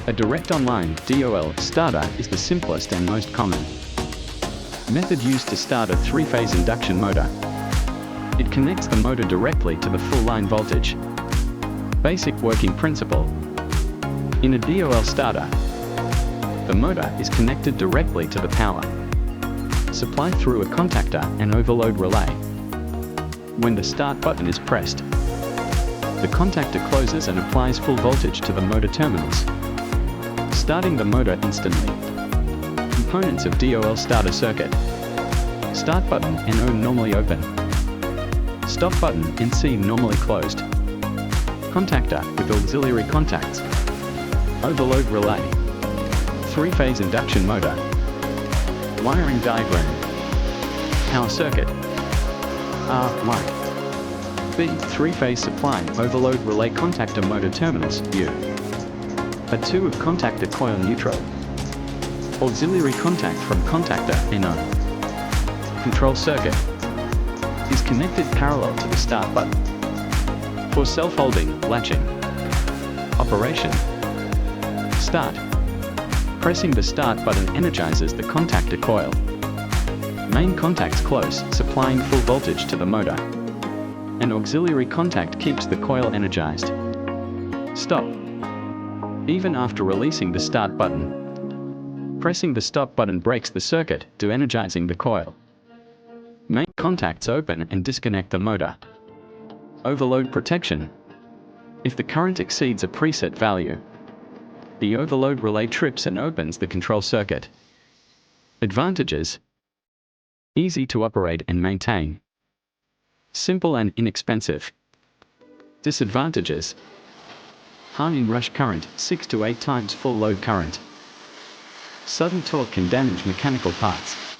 A direct online DOL starter is the simplest and most common method used to start a three-phase induction motor. It connects the motor directly to the full line voltage. Basic working principle. In a DOL starter, the motor is connected directly to the power supply through a contactor and overload relay. When the start button is pressed, the contactor closes and applies full voltage to the motor terminals, starting the motor instantly. Components of DOL starter circuit: start button NO normally open, stop button NC normally closed, contactor with auxiliary contacts, overload relay, three-phase induction motor. Wiring diagram. Power circuit. R1. B. Three-phase supply overload relay contactor motor terminals U. A2 of contactor coil neutral. Auxiliary contact from contactor NO. Control circuit is connected parallel to the start button. For self-holding, latching. Operation. Start. Pressing the start button energizes the contactor coil. Main contacts close, supplying full voltage to the motor. An auxiliary contact keeps the coil energized. Stop. Even after releasing the start button, pressing the stop button breaks the circuit, de-energizing the coil. Main contacts open and disconnect the motor. Overload protection. If the current exceeds a preset value, the overload relay trips and opens the control circuit. Advantages: easy to operate and maintain, simple and inexpensive. Disadvantages: high in-rush current, 6 to 8 times full load current. Sudden torque can damage mechanical parts.